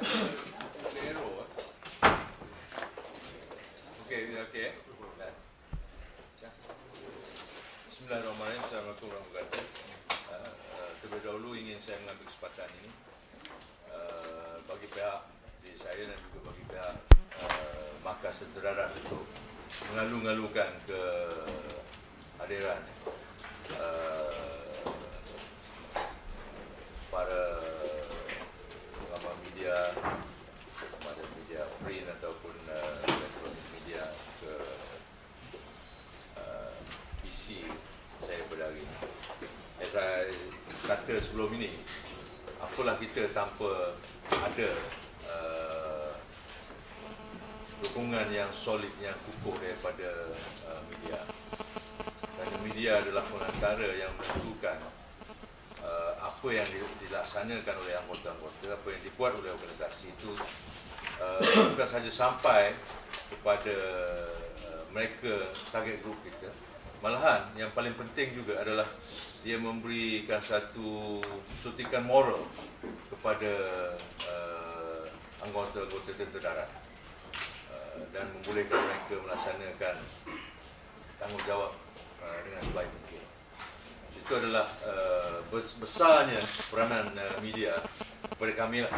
Okey. Bismillahirrahmanirrahim. Assalamualaikum warahmatullahi wabarakatuh. Terlebih dahulu ingin saya mengambil kesempatan ini bagi pihak diri saya dan juga bagi pihak Markas Tentera Darat untuk mengalu-alukan kehadiran para pengamal media, kepada media print ataupun elektronik media ke PC saya pada hari ini. Saya kata sebelum ini, apalah kita tanpa ada dukungan yang solid, yang kukuh daripada media. Kerana media adalah pengantara yang menentukan apa yang dilaksanakan oleh anggota-anggota, apa yang dibuat oleh organisasi itu bukan sahaja sampai kepada mereka, target group kita. Malahan yang paling penting juga adalah dia memberikan satu suntikan moral kepada anggota-anggota Tentera Darat dan membolehkan mereka melaksanakan tanggungjawab dengan sebaik mungkin. Itu adalah besarnya peranan media kepada kami lah.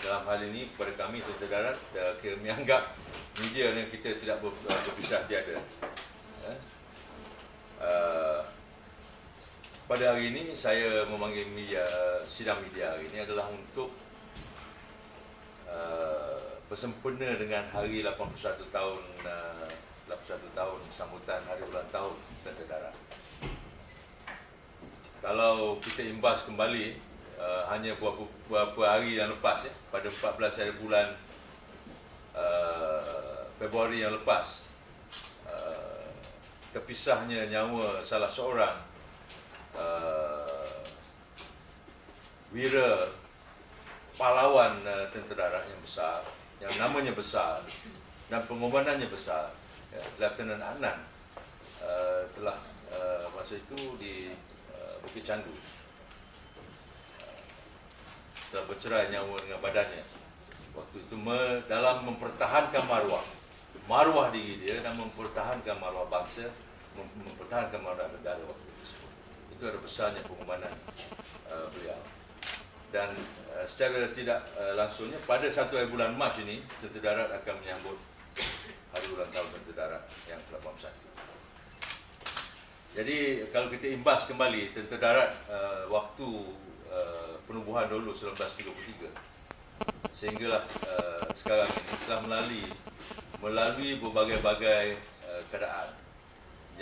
Dalam hal ini kepada kami Tentera Darat, kira menganggap media yang kita tidak berpisah tiada. Pada hari ini saya memanggil sidang media hari ini adalah untuk bersempena dengan hari 81 tahun sambutan hari ulang tahun Tentera Darat. Kalau kita imbas kembali hanya beberapa hari yang lepas, pada 14 hari bulan Februari yang lepas, terpisahnya nyawa salah seorang wira pahlawan Tentera Darat yang besar, yang namanya besar dan pengorbanannya besar, Lieutenant Adnan, telah masa itu di Bukit Candu telah bercerai nyawa dengan badannya. Waktu itu dalam mempertahankan maruah diri dia dan mempertahankan maruah bangsa, mempertahankan maruah negara waktu itu. Itu adalah besarnya pengorbanan beliau. Dan secara tidak langsungnya pada 1 bulan Mac ini Tentera Darat akan menyambut hari ulang tahun Tentera Darat yang ke-81. Jadi kalau kita imbas kembali Tentera Darat waktu penubuhan dulu 1933 sehinggalah sekarang ini telah melalui berbagai-bagai keadaan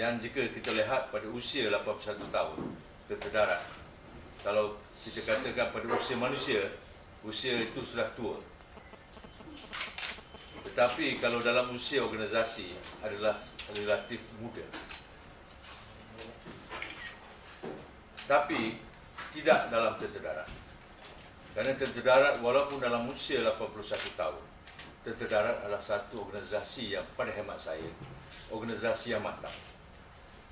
yang jika kita lihat pada usia 81 tahun Tentera Darat, kalau kita katakan pada usia manusia, usia itu sudah tua. Tetapi kalau dalam usia organisasi adalah relatif muda. Tapi tidak dalam Tentera Darat. Kerana Tentera Darat walaupun dalam usia 81 tahun, Tentera Darat adalah satu organisasi yang pada hemat saya, organisasi yang matang.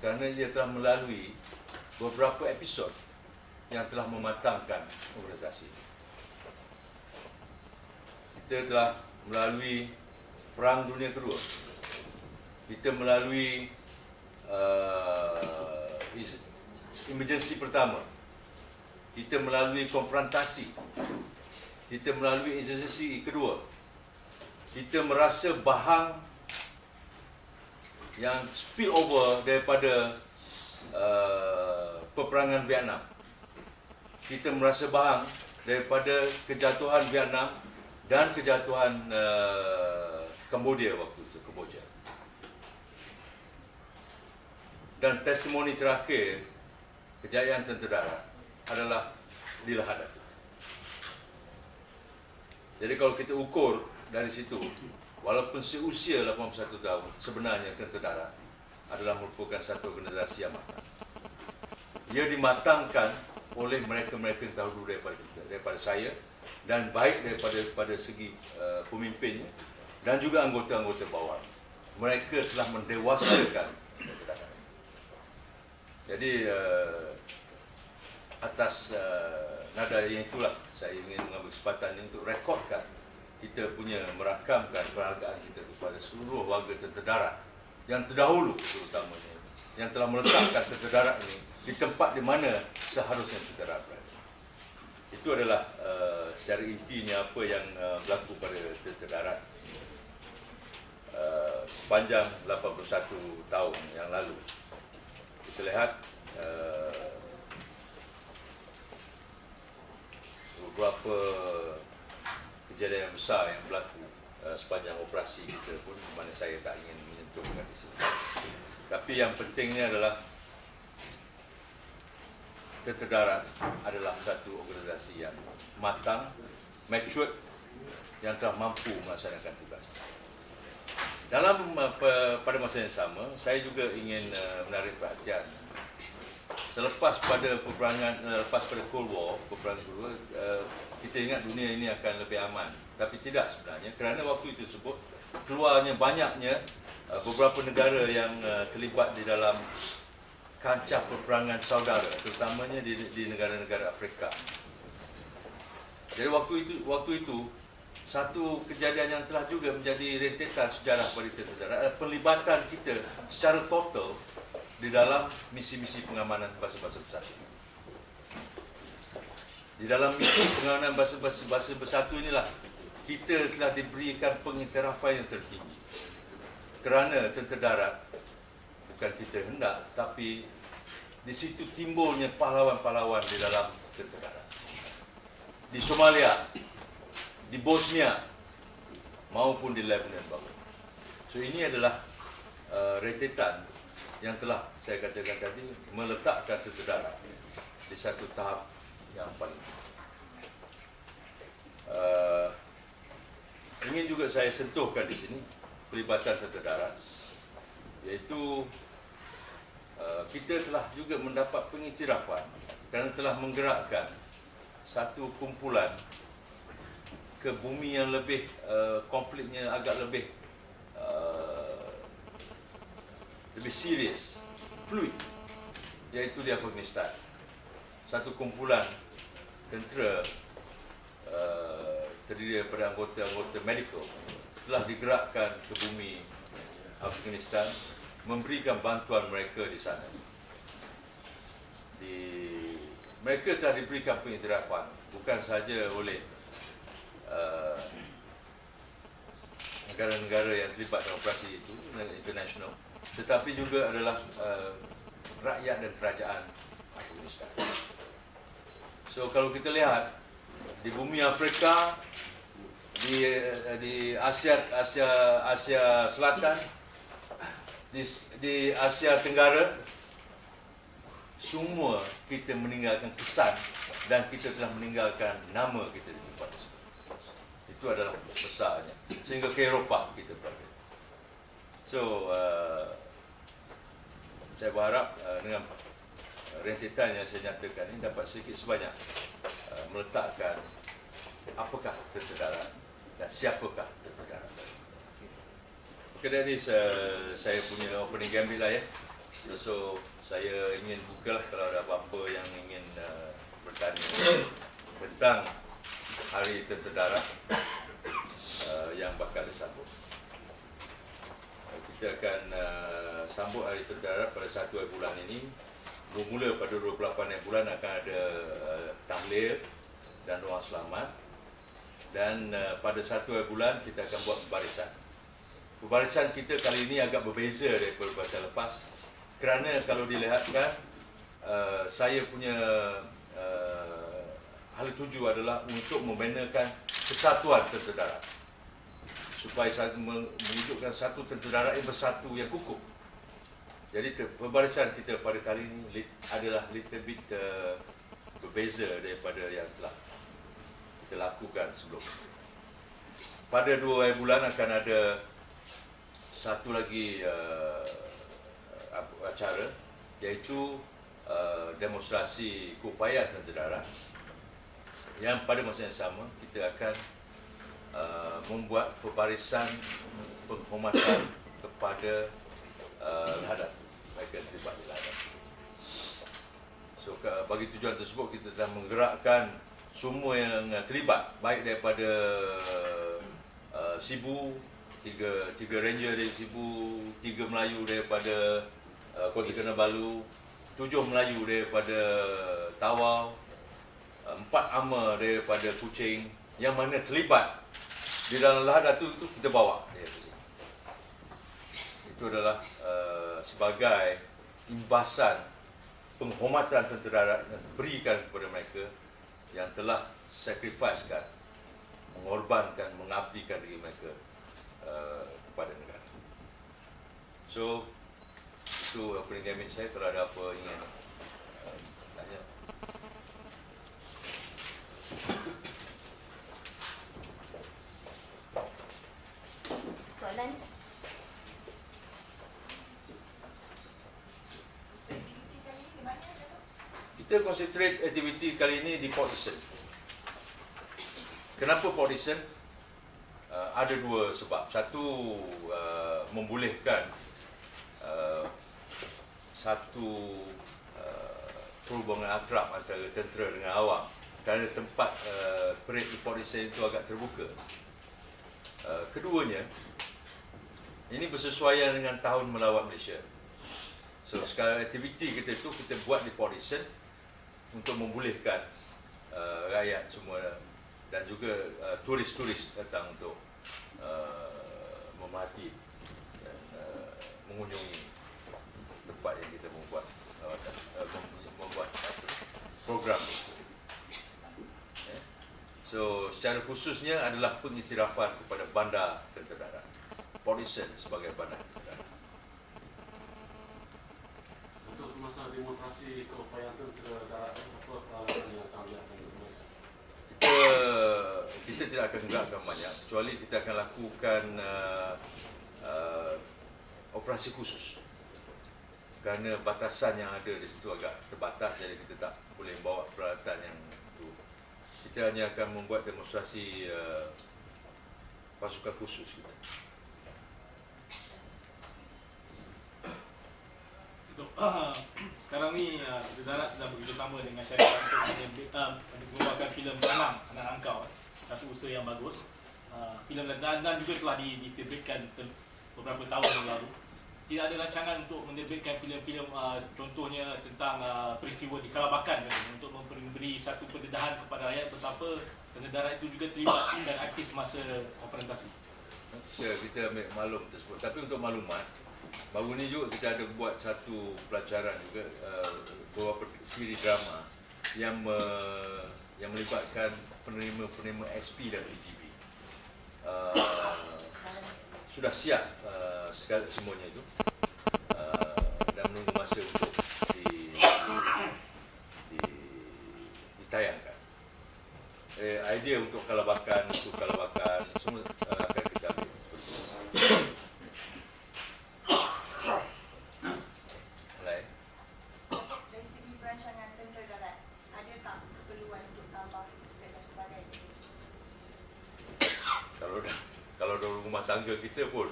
Kerana ia telah melalui beberapa episod yang telah mematangkan organisasi. Kita telah melalui Perang Dunia Kedua. Kita melalui emergensi pertama. Kita melalui konfrontasi. Kita melalui emergensi kedua. Kita merasa bahang yang spill over daripada peperangan Vietnam. Kita merasa bahang daripada kejatuhan Vietnam dan kejatuhan Cambodia waktu itu, Kamboja. Dan testimoni terakhir kejayaan Tentera Darat adalah di Lahad Datu. Jadi kalau kita ukur dari situ, walaupun seusia 81 tahun, sebenarnya Tentera Darat adalah merupakan satu organisasi yang matang. Ia dimatangkan oleh mereka-mereka yang tahu dulu daripada saya, dan baik daripada segi pemimpinnya dan juga anggota-anggota bawah. Mereka telah mendewasakan Tentera Darat. Jadi atas nada yang itulah saya ingin mengambil kesempatan ini untuk rekodkan kita punya merakamkan penghargaan kita kepada seluruh warga tentera darat yang terdahulu terutamanya, yang telah meletakkan tentera darat ini di tempat di mana seharusnya tentera darat berada. Itu adalah secara intinya apa yang berlaku pada tentera darat sepanjang 81 tahun yang lalu. Kita lihat beberapa kejadian yang besar yang berlaku sepanjang operasi kita pun, mana saya tak ingin menyentuhkan di sini. Tapi yang pentingnya adalah tentera darat adalah satu organisasi yang matang, matured, yang telah mampu melaksanakan tugas. Pada masa yang sama, saya juga ingin menarik perhatian. Selepas pada peperangan, lepas pada Cold War, peperangan kedua, kita ingat dunia ini akan lebih aman. Tapi tidak sebenarnya, kerana waktu itu tersebut keluarnya banyaknya beberapa negara yang terlibat di dalam kancah peperangan saudara, terutamanya di negara-negara Afrika. Jadi waktu itu satu kejadian yang telah juga menjadi rentetan sejarah pada tentera darat adalah pelibatan kita secara total di dalam misi-misi pengamanan basa-basa bersatu. Di dalam misi pengamanan basa-basa bersatu inilah kita telah diberikan pengiktirafan yang tertinggi. Kerana tentera darat bukan kita hendak, tapi di situ timbulnya pahlawan-pahlawan di dalam tentera darat. Di Somalia, di Bosnia, maupun di Lebanon baru. So ini adalah rentetan yang telah saya katakan tadi meletakkan tentera darat di satu tahap yang paling ingin juga saya sentuhkan di sini pelibatan tentera darat, iaitu kita telah juga mendapat pengiktirafan kerana telah menggerakkan satu kumpulan ke bumi yang lebih konfliknya agak lebih serius, fluid, iaitu di Afghanistan. Satu kumpulan tentera terdiri daripada anggota-anggota medical telah digerakkan ke bumi Afghanistan memberikan bantuan mereka di sana. Mereka telah diberikan pengiktirafan bukan sahaja oleh negara-negara yang terlibat dalam operasi itu, international, tetapi juga adalah rakyat dan kerajaan Afghanistan. So kalau kita lihat di bumi Afrika, di Asia Selatan, di Asia Tenggara, semua kita meninggalkan kesan dan kita telah meninggalkan nama kita di tempat tersebut. Itu adalah besarnya, sehingga ke Eropah kita berada. So saya berharap dengan rentetan yang saya nyatakan ini dapat sedikit sebanyak meletakkan apakah tentera darat dan siapakah tentera darat. Okay, dari saya punya opening gambit lah ya. So saya ingin bukalah kalau ada apa-apa yang ingin bertanya tentang Hari Tentera Darat yang bakal disambut. Kita akan sambut Hari Tentera Darat pada 1 bulan ini. Bermula pada 28 bulan akan ada tahlil dan doa selamat. Dan pada 1 bulan kita akan buat pembarisan. Pembarisan kita kali ini agak berbeza daripada pembarisan lepas. Kerana kalau dilihatkan, saya punya hal tuju adalah untuk membenakan kesatuan tentera darat. Supaya mewujudkan satu tentera darat yang bersatu, yang kukuh. Jadi pembarisan kita pada kali ini adalah little bit berbeza daripada yang telah kita lakukan sebelum. Pada 2 bulan akan ada satu lagi acara, iaitu demonstrasi keupayaan tentera darat, yang pada masa yang sama kita akan membuat pembarisan penghormatan kepada Lahadat, mereka terlibat di Lahadat. So bagi tujuan tersebut kita telah menggerakkan semua yang terlibat, baik daripada Sibu, tiga ranger dari Sibu, 3 Melayu daripada Kota Kinabalu, 7 Melayu daripada Tawau, 4 ama daripada Kuching, yang mana terlibat di dalam lahad datu itu kita bawa dia ke sini. Itu adalah sebagai imbasan penghormatan tentera darat yang diberikan kepada mereka yang telah sacrificekan, mengorbankan, mengabdikan diri mereka kepada negara. So, itu opening saya. Kalau ada apa ingin tanya. Soalan? Kita concentrate aktiviti kali ini di Port Dickson. Kenapa Port Dickson? Ada 2 sebab. Satu, membolehkan satu perhubungan akrab antara tentera dengan awam, kerana tempat parade di Port Dickson itu agak terbuka. Keduanya, ini bersesuaian dengan tahun melawat Malaysia. So sekarang aktiviti kita itu kita buat di Port Dickson untuk membolehkan rakyat semua dan juga turis-turis datang untuk memerhati dan mengunjungi tempat yang kita membuat program. So secara khususnya adalah pengiktirafan kepada bandar tentera darat, Port Dickson sebagai bandar tentera darat. Untuk semasa demonstrasi keupayaan tentera darat, apa peralatan yang akan dilakukan? Kita tidak akan gerakkan banyak, kecuali kita akan lakukan operasi khusus. Kerana batasan yang ada di situ agak terbatas, jadi kita tak boleh bawa peralatan yang itu. Kita hanya akan membuat demonstrasi pasukan khusus kita. Sekarang ni Darat sedang bekerjasama dengan syarikat untuk mengeluarkan filem Tanam Anak Rangkau, satu usaha yang bagus. Filem dan juga telah diterbitkan beberapa tahun yang lalu. Tidak ada rancangan untuk menerbitkan filem-filem contohnya tentang peristiwa di Kalabakan untuk memberi satu pendedahan kepada rakyat betapa tentera darat itu juga terlibat dan aktif masa konfrontasi. Kita ambil maklum tersebut, tapi untuk maklumat, baru ni juga kita ada buat satu pelajaran juga, beberapa siri drama yang melibatkan penerima SP dan PGB. Sudah siap semuanya itu, dan menunggu masa untuk ditayangkan. Idea untuk Kalabakan semua akan kita ambil. Dari segi perancangan tentera darat, ada tak keperluan untuk tambah set dan sebagainya? Kalau dalam rumah tangga kita pun,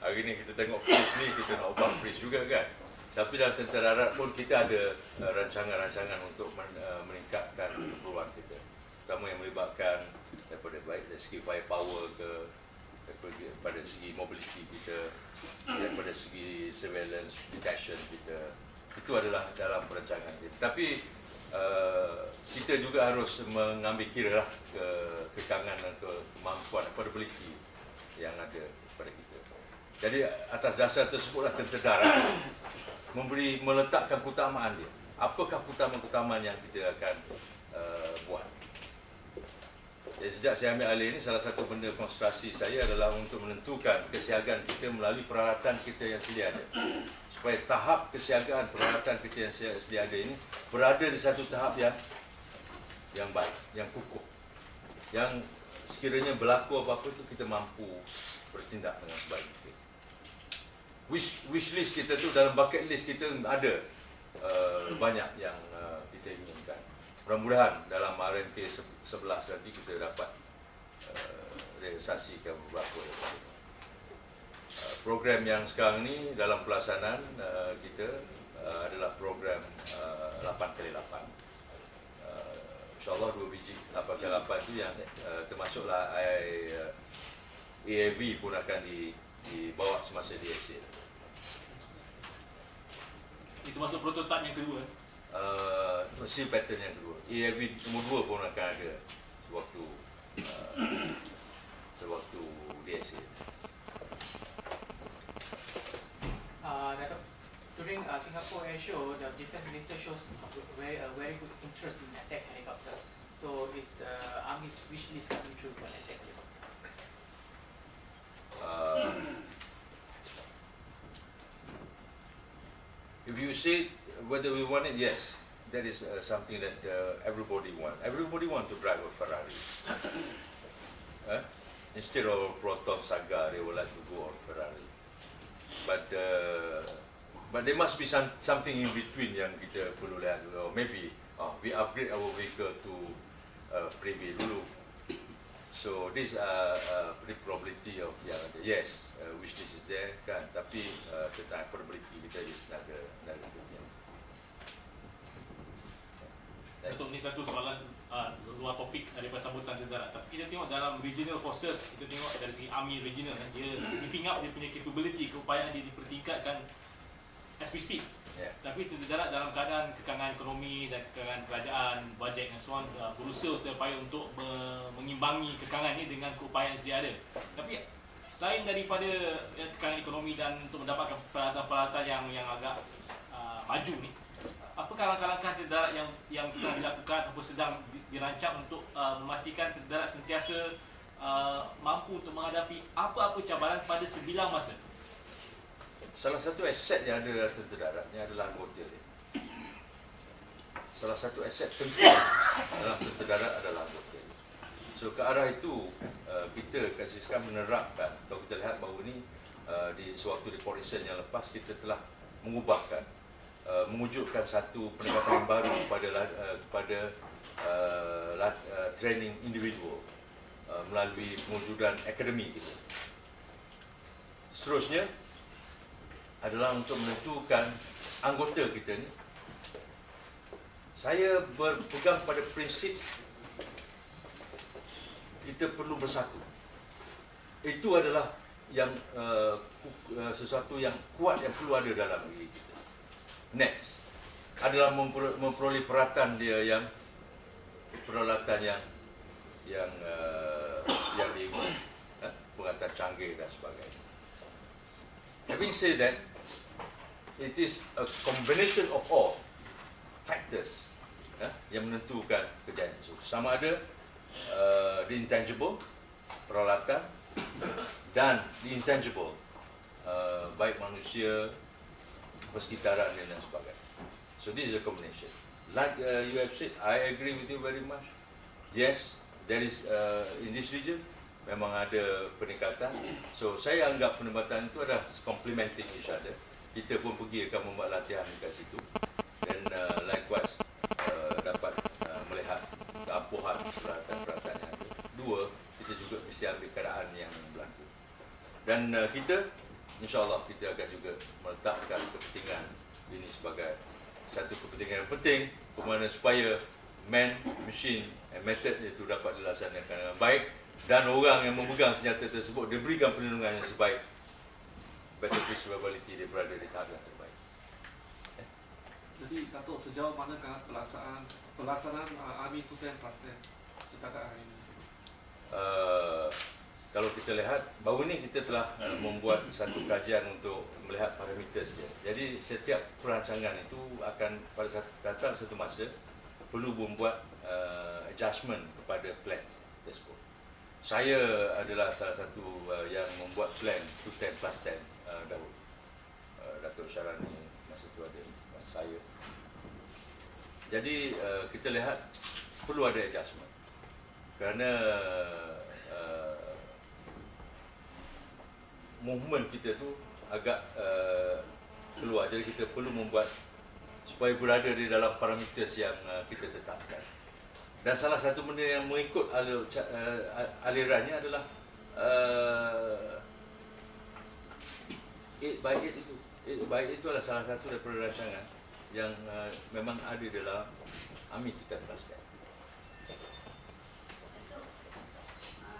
hari ni kita tengok fridge ni, kita nak ubah fridge juga kan. Tapi dalam tentera darat pun kita ada rancangan-rancangan untuk meningkatkan keperluan kita, terutama yang melibatkan daripada baik dari segi firepower ke, daripada segi mobility kita, daripada segi surveillance detection kita. Itu adalah dalam perancangan kita. Tapi kita juga harus mengambil kira lah kekangan dan kemampuan, capability yang ada pada kita. Jadi atas dasar tersebutlah tentera darat meletakkan keutamaan dia. Apakah keutamaan yang kita akan buat? Jadi sejak saya ambil alih ini, salah satu benda konsentrasi saya adalah untuk menentukan kesiagaan kita melalui peralatan kita yang sedia ada. Supaya tahap kesiagaan peralatan kita yang sedia ada ini berada di satu tahap yang baik, yang kukuh, yang sekiranya berlaku apa-apa itu kita mampu bertindak dengan baik. Wish list kita tu, dalam bucket list kita ada banyak yang kita inginkan. Mudah-mudahan dalam RMK 11 nanti kita dapat realisasikan beberapa program yang sekarang ni dalam pelaksanaan kita adalah program 8x8. InsyaAllah 2 biji 8x8 tu yang termasuklah AAV pun akan dibawa semasa DSA. Itu masuk prototype yang kedua. Mesti pattern yang kedua. AAV nombor 2 pun akan ada sewaktu DSA. Dato', during Singapore Air Show, the Defence Minister shows a very good interest in attack helicopter. So is the Army's wish list coming true for attack helicopter? If you say whether we want it, yes, that is something that everybody want. Everybody want to drive a Ferrari. Instead of a Proton Saga, they would like to go on Ferrari. But there must be something in between yang kita perlu lihat. Or maybe we upgrade our vehicle to Privy dulu. So this the probability of yang ada. Yes, wish list is there kan. Tapi tentang affordability kita is another thing. Untuk ni satu soalan luar topik daripada sambutan tentara. Tapi kita tengok dalam regional forces, kita tengok dari segi army regional, dia beefing up dia punya capability, keupayaan dia dipertingkatkan as we speak. Yeah. Tapi tentara dalam keadaan kekangan ekonomi dan kekangan kerajaan, bajet dan so on, berusaha sedaya upaya untuk mengimbangi kekangan ini dengan keupayaan yang sedia ada. Tapi selain daripada kekangan ekonomi dan untuk mendapatkan peralatan-peralatan yang agak maju ni, apakah langkah-langkah tentara yang telah dilakukan ataupun sedang dirancang untuk memastikan tentara sentiasa mampu untuk menghadapi apa-apa cabaran pada sebilang masa? Salah satu aset yang ada dalam tentera daratnya adalah anggota dia. Salah satu aset penting dalam tentera darat adalah anggota dia. So ke arah itu kita kasih sekarang menerapkan. Kalau kita lihat bahawa ni di sewaktu report recent yang lepas kita telah mengubahkan, mewujudkan satu pendekatan baru kepada training individual melalui pewujudan akademi kita. Seterusnya adalah untuk menentukan anggota kita ni. Saya berpegang pada prinsip kita perlu bersatu. Itu adalah yang sesuatu yang kuat yang perlu ada dalam diri kita. Next adalah memperoleh peralatan dia yang diingat, peralatan canggih dan sebagainya. Having said that, it is a combination of all factors yang menentukan kejayaan itu. Sama ada the intangible, peralatan, dan the intangible, baik manusia, persekitaran dan sebagainya. So this is a combination. Like you have said, I agree with you very much. Yes, there is in this region memang ada peningkatan. So saya anggap penempatan itu adalah complementing each other. Kita pun pergi akan membuat latihan dekat situ. Dan likewise dapat melihat keampuhan peralatan yang ada. Dua, kita juga mesti ambil keadaan yang berlaku. Dan kita, insyaAllah kita akan juga meletakkan kepentingan ini sebagai satu kepentingan yang penting, kemana supaya man, machine and method itu dapat dilaksanakan dengan baik. Dan orang yang memegang senjata tersebut diberikan perlindungan yang sebaik. Battlefield survivability dia berada di tahap yang terbaik. Jadi Dato', sejauh manakah pelaksanaan Army 210 setakat hari ini? Kalau kita lihat, baru ni kita telah membuat satu kajian untuk melihat parameters dia. Jadi setiap perancangan itu akan pada satu masa perlu membuat adjustment kepada plan tersebut. Saya adalah salah satu yang membuat plan 210 plus 10 dahulu. Datuk Syarani masa itu ada masa saya. Jadi kita lihat perlu ada adjustment. Kerana movement kita tu agak keluar. Jadi kita perlu membuat supaya berada di dalam parameters yang kita tetapkan. Dan salah satu benda yang mengikut alirannya adalah 8x8 itu. 8x8 itu adalah salah satu daripada rancangan yang memang ada dalam Army 210 plus 10.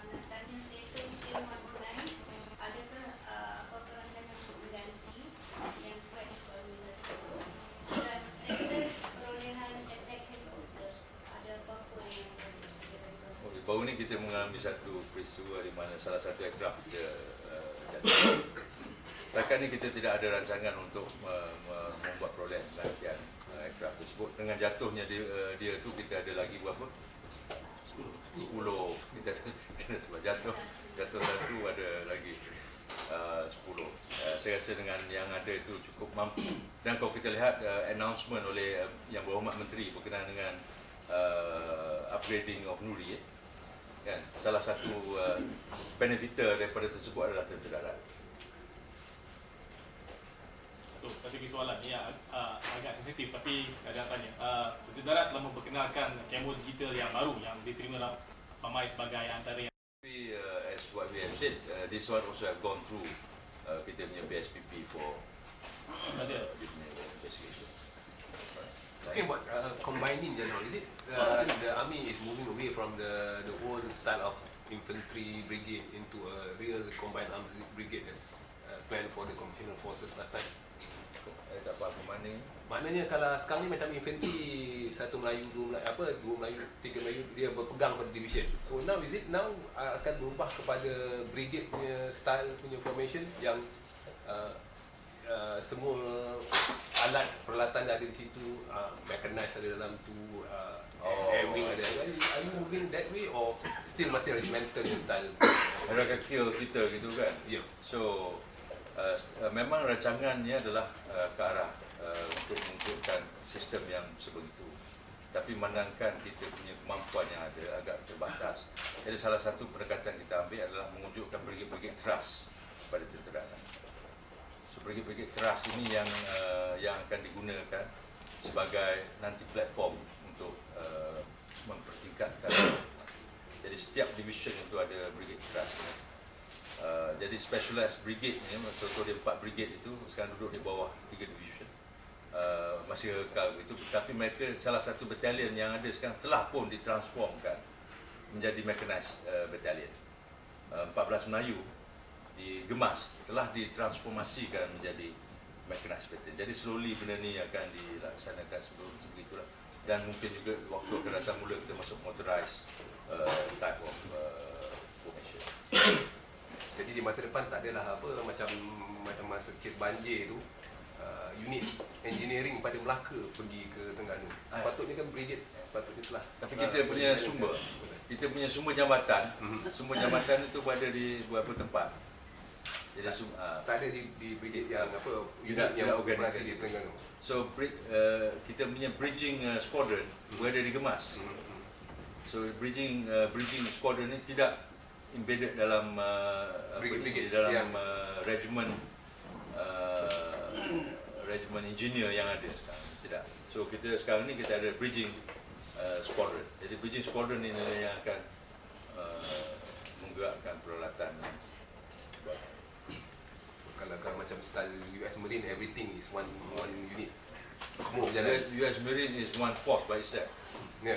Nak tanya status MK109 kita mengalami satu peristiwa di mana salah satu aircraft kita jatuh. Setakat ni kita tidak ada rancangan untuk membuat perolehan latihan aircraft tersebut. Dengan jatuhnya dia tu kita ada lagi berapa? 10. Kita sebab jatuh satu ada lagi 10. Saya rasa dengan yang ada itu cukup mampu. Dan kalau kita lihat announcement oleh Yang Berhormat Menteri berkenaan dengan upgrading of Nuri, kan, salah satu benefiter daripada tersebut adalah tentera darat. Tadi soalan ni agak sensitif tapi ada tanya. Tentera Darat telah memperkenalkan kamera digital yang baru yang diterima ramai sebagai antara yang As what we have said, this one also have gone through kita punya BSPP for dia punya investigation. Talking about combining just now, is it the army is moving away from the old style of infantry brigade into a real combined arms brigade as planned for the conventional forces last time? Tak faham mana. Maknanya kalau sekarang ni macam infantry, satu Melayu, dua Melayu, tiga Melayu, dia berpegang pada division. So now is it now akan berubah kepada brigade punya style punya formation yang semua alat peralatan ada di situ, mechanized ada dalam tu, air wing ada. Are you moving that way or still masih regimental style? Mereka kill kita gitu kan? Ya. So memang rancangannya adalah ke arah untuk mengikutkan sistem yang sebegitu. Tapi menangkan kita punya kemampuan yang ada agak terbatas. Jadi salah satu pendekatan kita ambil adalah mewujudkan brigade-brigade trust pada tentera. So brigade-brigade trust ini yang akan digunakan sebagai nanti platform untuk mempertingkatkan. Jadi setiap division itu ada brigade trust. Jadi specialized brigade ni, contoh dia 4 brigade itu sekarang duduk di bawah 3 division, masih kekal begitu. Tapi mereka salah satu battalion yang ada sekarang telah pun ditransformkan menjadi mechanized battalion. 14 Melayu di Gemas telah ditransformasikan menjadi mechanized battalion. Jadi slowly benda ni akan dilaksanakan sebegitulah. Dan mungkin juga waktu akan datang mula kita masuk motorized type of formation. Jadi di masa depan tak adalah apa macam masa kes banjir tu, unit engineering pada Melaka pergi ke Terengganu. Sepatutnya kan brigade sepatutnya telah. Tapi kita punya sumber jambatan, sumber jambatan itu berada di beberapa tempat. Jadi tak ada di brigade yang apa Tidak unit yang organisasi. operasi di Terengganu. So kita punya bridging squadron berada di Gemas. So bridging squadron ini tidak embedded dalam Brigade, dalam yang regiment engineer yang ada sekarang. Tidak. So kita sekarang ni kita ada bridging squadron. Jadi bridging squadron ini yang akan menggerakkan peralatan. Kalau macam style US Marine, everything is one unit. Semua berjalan. US Marine is one force by itself. Ya,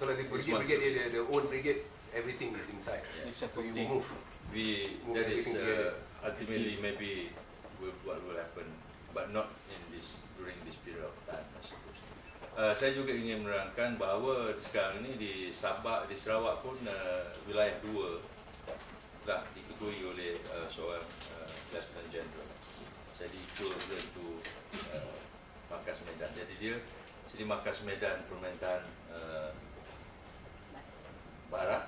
kalau di brigade dia the own brigade, everything is inside. So you move. That is ultimately maybe what will happen, but not during this period of time, I suppose. Saya juga ingin menerangkan bahawa sekarang ini di Sabah, di Sarawak pun wilayah 2 telah diketuai oleh seorang Lieutenant General. Saya equivalent to Markas Medan. Jadi dia sini Markas Medan Permantaan Barat.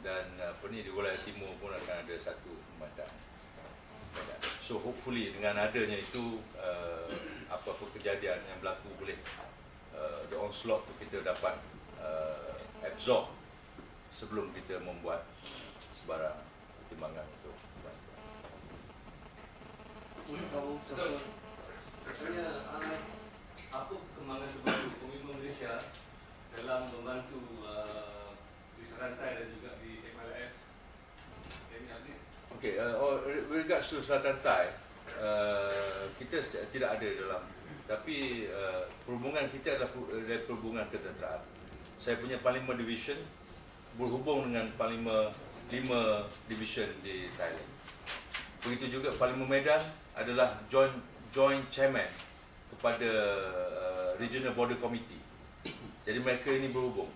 Dan di wilayah timur pun akan ada satu pemandangan. So hopefully dengan adanya itu apa-apa kejadian yang berlaku boleh the onslaught tu kita dapat absorb sebelum kita membuat sebarang pertimbangan untuk bantuan. Maksudnya apa perkembangan terbaru Komitmen Malaysia dalam membantu di Serantai dan juga di MLF? Okay, regards to Selatan Thai, kita tidak ada dalam, tapi perhubungan kita adalah dari perhubungan ketenteraan. Saya punya Panglima Division berhubung dengan Panglima 5 Division di Thailand. Begitu juga Panglima Medan adalah joint chairman kepada Regional Border Committee. Jadi mereka ini berhubung.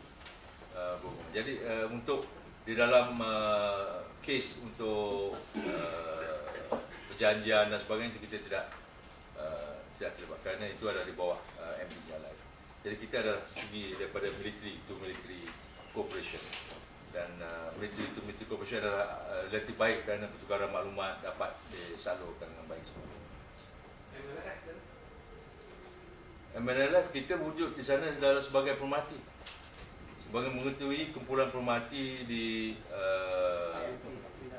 Jadi untuk di dalam kes untuk perjanjian dan sebagainya kita tidak terlibat kerana itu ada di bawah MD jalan. Jadi kita adalah segi daripada military to military cooperation, dan military to military cooperation adalah relatif baik kerana pertukaran maklumat dapat disalurkan dengan baik semua. MNLF kita wujud di sana adalah sebagai pemerhati, sebagai mengetahui kumpulan pemerhati di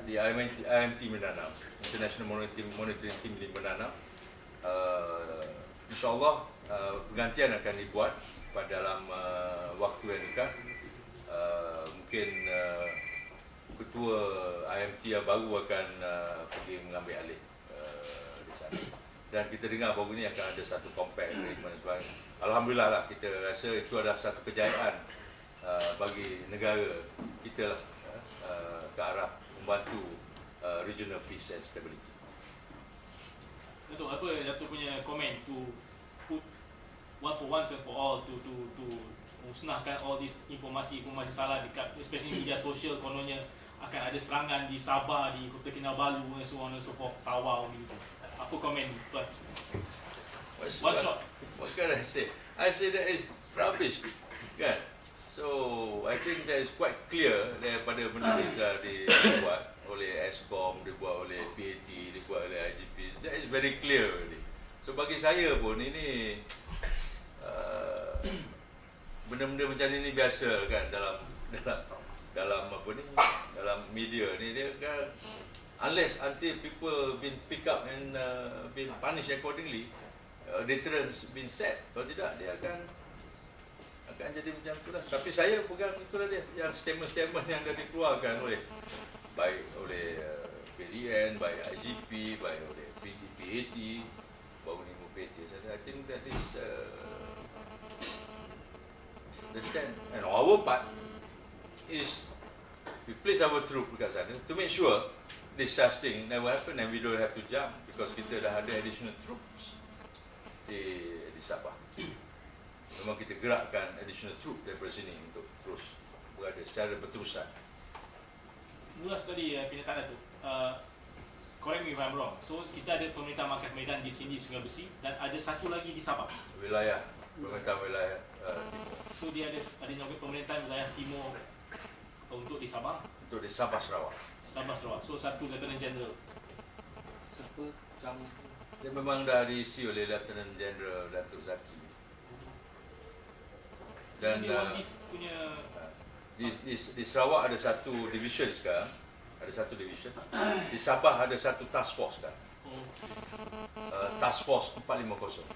IMT Mindanao, International Monitoring Team di Mindanao. InsyaAllah pergantian akan dibuat pada dalam waktu yang dekat. Mungkin ketua IMT yang baru akan pergi mengambil alih di sana. Dan kita dengar baru ni akan ada satu compact agreement sebagainya. Alhamdulillah lah, kita rasa itu adalah satu kejayaan bagi negara kita lah, ke arah membantu regional peace and stability. Datuk, apa Datuk punya komen to put once and for all to musnahkan all this informasi salah dekat especially media sosial, kononnya akan ada serangan di Sabah, di Kota Kinabalu and so on and so forth, Tawau gitu. Apa komen Tuan? One shot. What can I say? I say that is rubbish, kan? So I think that is quite clear daripada benda ni telah dibuat oleh Eskom, dibuat oleh PAT, dibuat oleh IGP. That is very clear already. So bagi saya pun ini benda-benda macam ini biasa kan dalam apa ni, dalam media ni, dia kan, unless until people been pick up and been punished accordingly, deterrence been set. Kalau tidak, dia akan jadi macam itulah. Tapi saya pegang itulah dia, yang statement-statement yang dah dikeluarkan oleh PDN, baik IGP, baik oleh PAT, baru ni PAT. I think that is the stand. And our part is we place our troop dekat sana to make sure this such thing never happen and we don't have to jump because kita dah ada additional troops di Sabah. Memang kita gerakkan additional troop daripada sini untuk terus berada secara berterusan. Luas tadi kenyataan tu. Correct me if I'm wrong. So kita ada pemerintah markas Medan di sini Sungai Besi dan ada satu lagi di Sabah. Wilayah pemerintah wilayah timur. So dia ada pemerintahan wilayah timur untuk di Sabah. Untuk di Sabah Sarawak. Sabah Sarawak. So satu Lieutenant General. Siapa Jang? Dia memang dah diisi oleh Lieutenant General Datuk Zaki. Dan dia punya di Sarawak ada satu division sekarang. Ada satu division. Di Sabah ada satu task force sekarang. Task Force 450.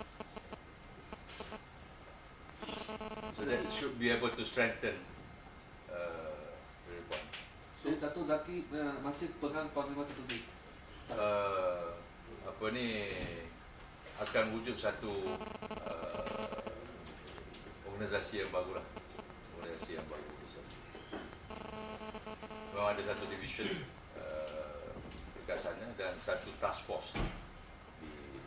So that should be able to strengthen the reform. So Datuk Zaki masih pegang Panglima Satu. Apa ni akan wujud satu organisasi yang baru lah. Organisasi yang baru. Memang ada satu division dekat sana dan satu task force di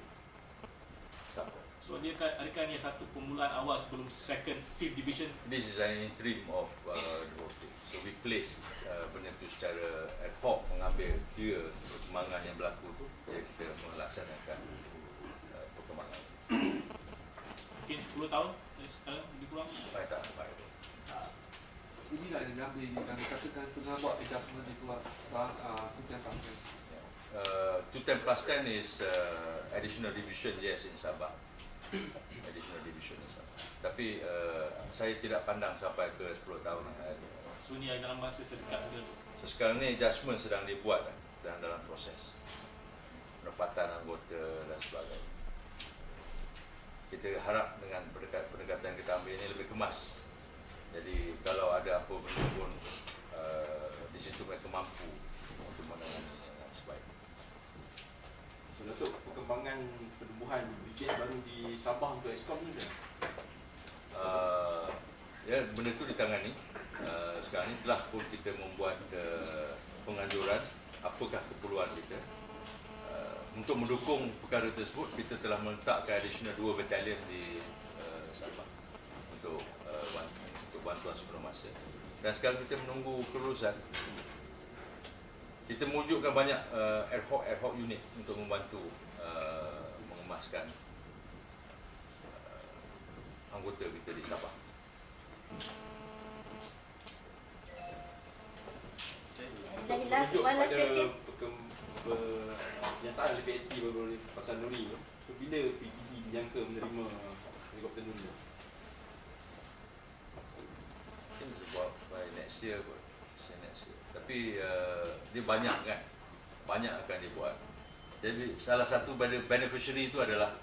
Sabah. So adakah ni satu permulaan awal sebelum second, fifth division? This is an interim of the whole thing. So we place benda tu secara ad hoc, mengambil kira perkembangan yang berlaku tu, jadi kita melaksanakan perkembangan. Mungkin 10 tahun sekarang lebih kurang. Baik tak? Baik. Inilah yang yang dikatakan tengah buat adjustment itu lah. 210 plus 10 is additional division, yes, in Sabah. Additional division in Sabah. Tapi saya tidak pandang sampai ke 10 tahun. So ni dalam masa terdekat ke? So sekarang ni adjustment sedang dibuat dan dalam proses penempatan anggota dan sebagainya. Kita harap dengan pendekatan yang kita ambil ini lebih kemas. Jadi kalau ada apa benda pun di situ mereka mampu untuk menangani dengan sebaik. So Datuk, perkembangan penubuhan brigade baru di Sabah untuk Eskom ni dah? Ya, benda itu ditangani. Sekarang ini telah pun kita membuat penganjuran apakah keperluan kita. Untuk mendukung perkara tersebut, kita telah meletakkan additional 2 batalion di Sabah untuk bantuan sebelum masa. Dan sekarang kita menunggu kelulusan. Kita mewujudkan banyak ad hoc unit untuk membantu mengemaskan anggota kita di Sabah. Lagi last one last question. Pernyataan oleh PAT baru pasal Nuri tu. So, bila PPD dijangka menerima helikopter Nuri tu? Mungkin sebab by next year kot. Next year. Tapi dia banyak kan. Banyak akan dibuat. Jadi salah satu beneficiary itu adalah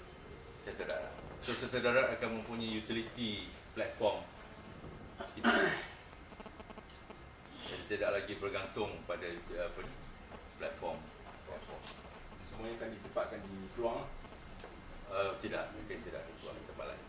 Tata Darat. So Tata Darat akan mempunyai utility platform kita. Jadi tidak lagi bergantung pada platform. Semuanya akan ditempatkan di Keluang. Tidak, mungkin tidak di tempat lain.